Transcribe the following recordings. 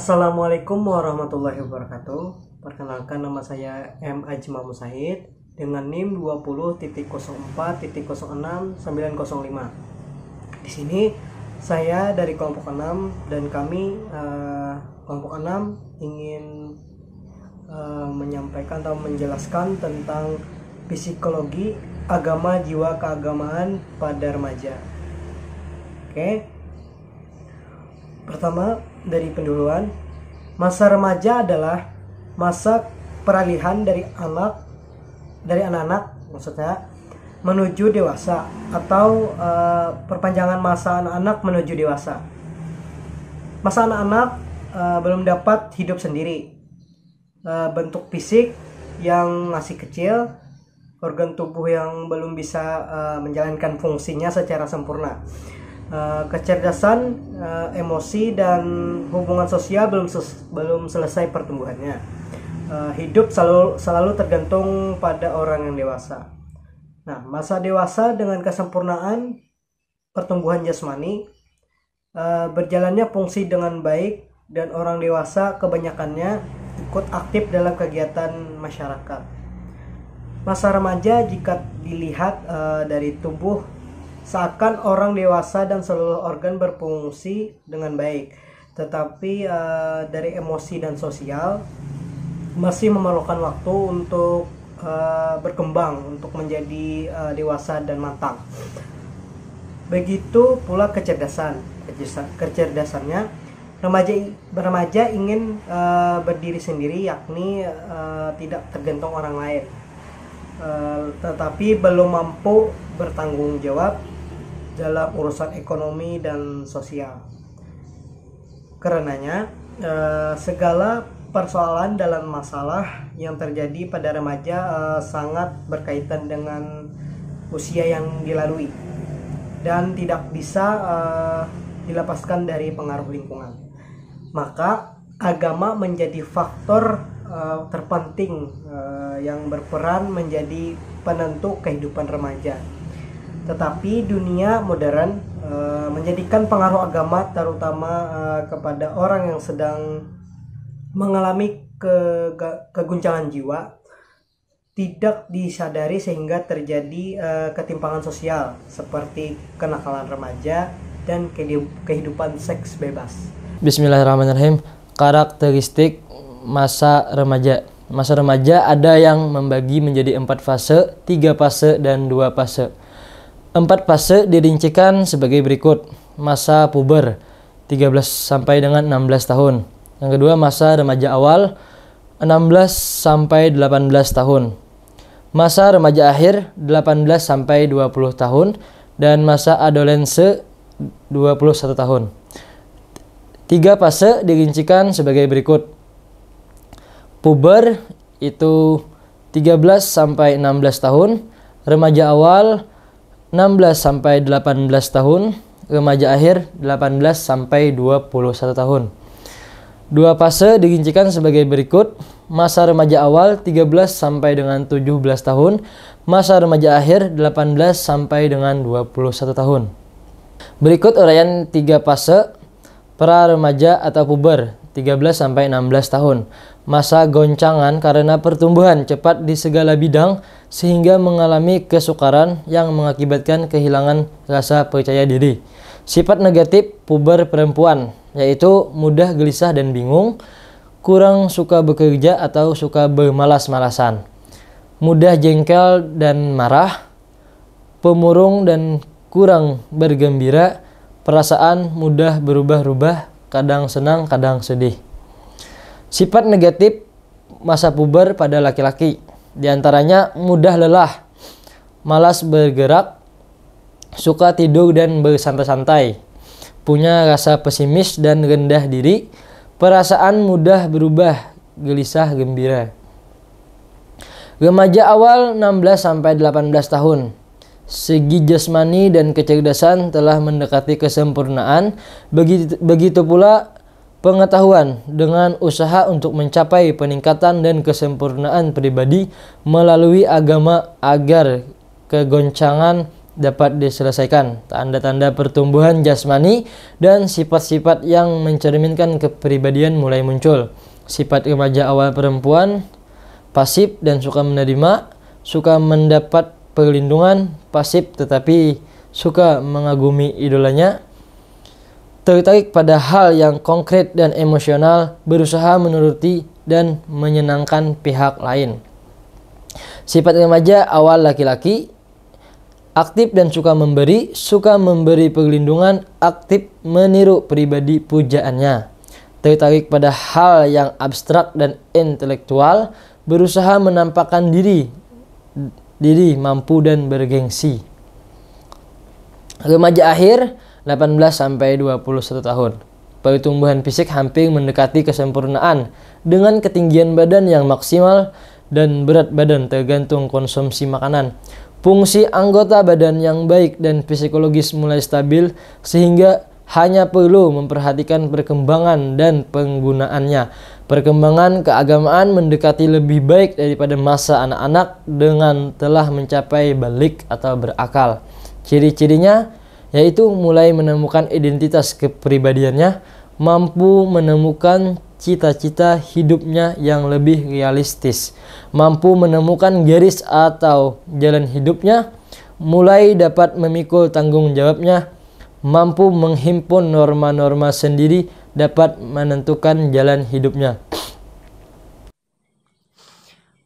Assalamualaikum warahmatullahi wabarakatuh. Perkenalkan, nama saya M. Ajma Musahid dengan NIM 20.04.06.905. Di sini saya dari kelompok 6 dan kami kelompok 6 ingin menyampaikan atau menjelaskan tentang psikologi agama, jiwa keagamaan pada remaja. Oke. Pertama, dari pendahuluan, masa remaja adalah masa peralihan dari anak-anak maksudnya menuju dewasa, atau perpanjangan masa anak-anak menuju dewasa. Masa anak-anak belum dapat hidup sendiri, bentuk fisik yang masih kecil, organ tubuh yang belum bisa menjalankan fungsinya secara sempurna. Kecerdasan, emosi, dan hubungan sosial belum selesai pertumbuhannya. Hidup selalu tergantung pada orang yang dewasa. Nah, masa dewasa dengan kesempurnaan pertumbuhan jasmani, berjalannya fungsi dengan baik, dan orang dewasa kebanyakannya ikut aktif dalam kegiatan masyarakat. Masa remaja jika dilihat dari tubuh, seakan orang dewasa dan seluruh organ berfungsi dengan baik, tetapi dari emosi dan sosial masih memerlukan waktu untuk berkembang, untuk menjadi dewasa dan matang. Begitu pula kecerdasannya. Remaja ingin berdiri sendiri, yakni tidak tergantung orang lain, tetapi belum mampu bertanggung jawab dalam urusan ekonomi dan sosial. Karenanya segala persoalan dalam masalah yang terjadi pada remaja sangat berkaitan dengan usia yang dilalui dan tidak bisa dilepaskan dari pengaruh lingkungan. Maka agama menjadi faktor terpenting yang berperan menjadi penentu kehidupan remaja. Tetapi dunia modern menjadikan pengaruh agama terutama kepada orang yang sedang mengalami keguncangan jiwa tidak disadari, sehingga terjadi ketimpangan sosial seperti kenakalan remaja dan kehidupan seks bebas. Bismillahirrahmanirrahim. Karakteristik masa remaja. Masa remaja ada yang membagi menjadi 4 fase, 3 fase, dan 2 fase. 4 fase dirincikan sebagai berikut. Masa puber 13 sampai dengan 16 tahun. Yang kedua, masa remaja awal 16 sampai 18 tahun. Masa remaja akhir 18 sampai 20 tahun, dan masa adolescence 21 tahun. 3 fase dirincikan sebagai berikut. Puber itu 13 sampai 16 tahun, remaja awal 16 sampai 18 tahun, remaja akhir 18 sampai 21 tahun. 2 fase dirincikan sebagai berikut. Masa remaja awal 13 sampai dengan 17 tahun, masa remaja akhir 18 sampai dengan 21 tahun. Berikut uraian 3 fase pra remaja atau puber 13 sampai 16 tahun. Masa goncangan karena pertumbuhan cepat di segala bidang sehingga mengalami kesukaran yang mengakibatkan kehilangan rasa percaya diri. Sifat negatif puber perempuan yaitu mudah gelisah dan bingung, kurang suka bekerja atau suka bermalas-malasan, mudah jengkel dan marah, pemurung dan kurang bergembira, perasaan mudah berubah-ubah, kadang senang, kadang sedih. Sifat negatif masa puber pada laki-laki diantaranya mudah lelah, malas bergerak, suka tidur dan bersantai-santai, punya rasa pesimis dan rendah diri, perasaan mudah berubah, gelisah, gembira. Remaja awal 16 sampai 18 tahun. Segi jasmani dan kecerdasan telah mendekati kesempurnaan, begitu pula pengetahuan dengan usaha untuk mencapai peningkatan dan kesempurnaan pribadi melalui agama agar kegoncangan dapat diselesaikan. Tanda-tanda pertumbuhan jasmani dan sifat-sifat yang mencerminkan kepribadian mulai muncul. Sifat remaja awal perempuan, pasif dan suka menerima, suka mendapat perlindungan, pasif tetapi suka mengagumi idolanya, tertarik pada hal yang konkret dan emosional, berusaha menuruti dan menyenangkan pihak lain. Sifat remaja awal laki-laki, aktif dan suka memberi perlindungan, aktif meniru pribadi pujaannya, tertarik pada hal yang abstrak dan intelektual, berusaha menampakkan diri mampu dan bergengsi. Remaja akhir 18-21 tahun. Pertumbuhan fisik hampir mendekati kesempurnaan dengan ketinggian badan yang maksimal dan berat badan tergantung konsumsi makanan. Fungsi anggota badan yang baik dan psikologis mulai stabil sehingga hanya perlu memperhatikan perkembangan dan penggunaannya. Perkembangan keagamaan mendekati lebih baik daripada masa anak-anak dengan telah mencapai balik atau berakal. Ciri-cirinya yaitu mulai menemukan identitas kepribadiannya, mampu menemukan cita-cita hidupnya yang lebih realistis, mampu menemukan garis atau jalan hidupnya, mulai dapat memikul tanggung jawabnya, mampu menghimpun norma-norma sendiri, dapat menentukan jalan hidupnya.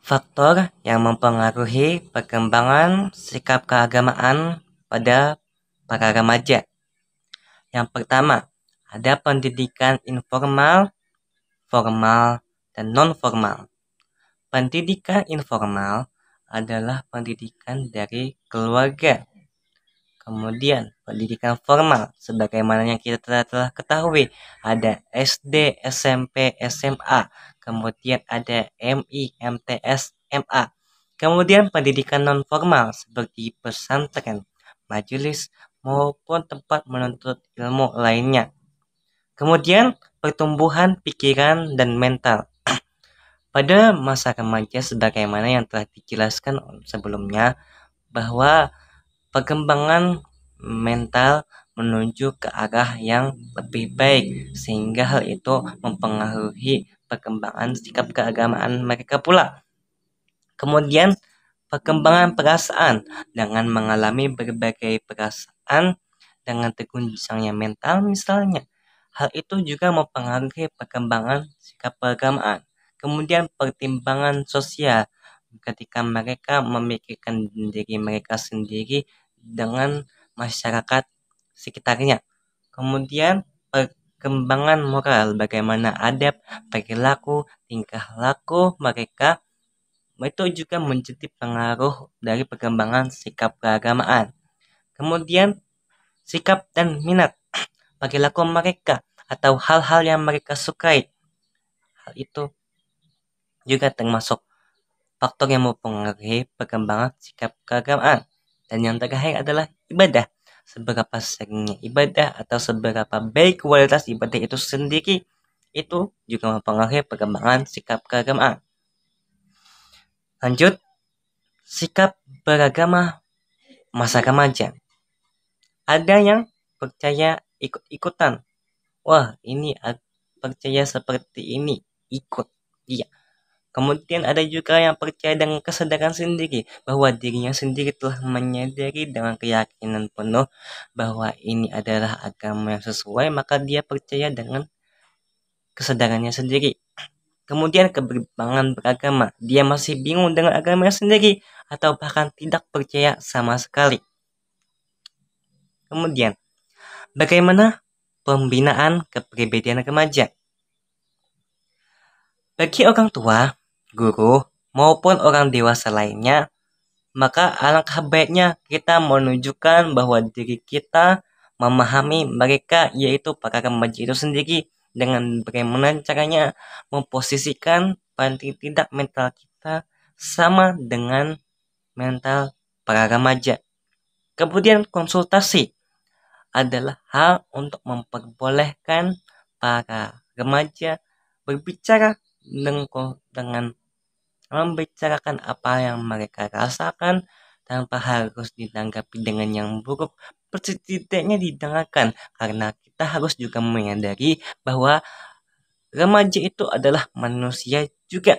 Faktor yang mempengaruhi perkembangan sikap keagamaan pada para remaja. Yang pertama, ada pendidikan informal, formal, dan non-formal. Pendidikan informal adalah pendidikan dari keluarga. Kemudian, pendidikan formal, sebagaimana yang kita telah ketahui, ada SD, SMP, SMA. Kemudian ada MI, MTS, MA. Kemudian pendidikan non-formal seperti pesantren, majelis, maupun tempat menuntut ilmu lainnya. Kemudian, pertumbuhan pikiran dan mental. Pada masa remaja, sebagaimana yang telah dijelaskan sebelumnya, bahwa perkembangan mental menuju ke arah yang lebih baik, sehingga hal itu mempengaruhi perkembangan sikap keagamaan mereka pula. Kemudian, perkembangan perasaan dengan mengalami berbagai perasaan dengan terguncangnya mental misalnya. Hal itu juga mempengaruhi perkembangan sikap keagamaan. Kemudian pertimbangan sosial ketika mereka memikirkan diri mereka sendiri dengan masyarakat sekitarnya. Kemudian perkembangan moral, bagaimana adab, perilaku, tingkah laku mereka, itu juga menjadi pengaruh dari perkembangan sikap keagamaan. Kemudian sikap dan minat, perilaku mereka atau hal-hal yang mereka sukai. Hal itu juga termasuk faktor yang mempengaruhi perkembangan sikap keagamaan. Dan yang terakhir adalah ibadah. Seberapa seringnya ibadah atau seberapa baik kualitas ibadah itu sendiri, itu juga mempengaruhi perkembangan sikap keagamaan. Lanjut, sikap beragama masa remaja. Ada yang percaya ikut-ikutan. Wah, ini percaya seperti ini, ikut. Iya. Kemudian ada juga yang percaya dengan kesadaran sendiri, bahwa dirinya sendiri telah menyadari dengan keyakinan penuh bahwa ini adalah agama yang sesuai, maka dia percaya dengan kesadarannya sendiri. Kemudian kebimbangan beragama, dia masih bingung dengan agamanya sendiri, atau bahkan tidak percaya sama sekali. Kemudian, bagaimana pembinaan kepribadian remaja? Bagi orang tua, guru, maupun orang dewasa lainnya, maka alangkah baiknya kita menunjukkan bahwa diri kita memahami mereka, yaitu para remaja itu sendiri, dengan bagaimana caranya memposisikan paling tidak mental kita sama dengan mental para remaja. Kemudian konsultasi adalah hal untuk memperbolehkan para remaja berbicara dengan membicarakan apa yang mereka rasakan tanpa harus ditanggapi dengan yang buruk, setidaknya didengarkan, karena kita harus juga menyadari bahwa remaja itu adalah manusia juga.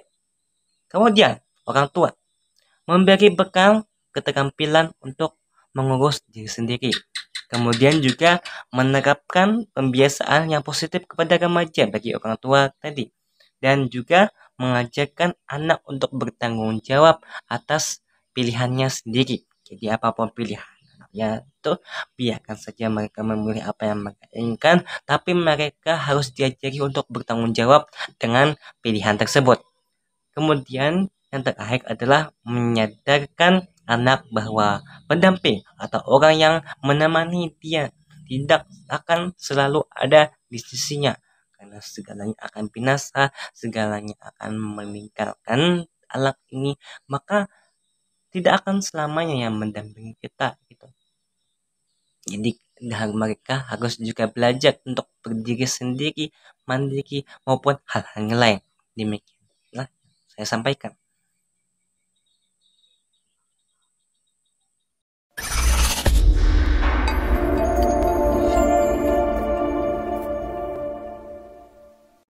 Kemudian, orang tua memberi bekal keterampilan untuk mengurus diri sendiri. Kemudian juga menerapkan pembiasaan yang positif kepada remaja bagi orang tua tadi. Dan juga mengajarkan anak untuk bertanggung jawab atas pilihannya sendiri. Jadi apapun pilihan anaknya itu, biarkan saja mereka memilih apa yang mereka inginkan, tapi mereka harus diajari untuk bertanggung jawab dengan pilihan tersebut. Kemudian yang terakhir adalah menyadarkan anak bahwa pendamping atau orang yang menemani dia tidak akan selalu ada di sisinya, karena segalanya akan binasa, segalanya akan meninggalkan anak ini, maka tidak akan selamanya yang mendampingi kita gitu. Jadi mereka harus juga belajar untuk berdiri sendiri, mandiri, maupun hal-hal yang lain. Demikianlah saya sampaikan.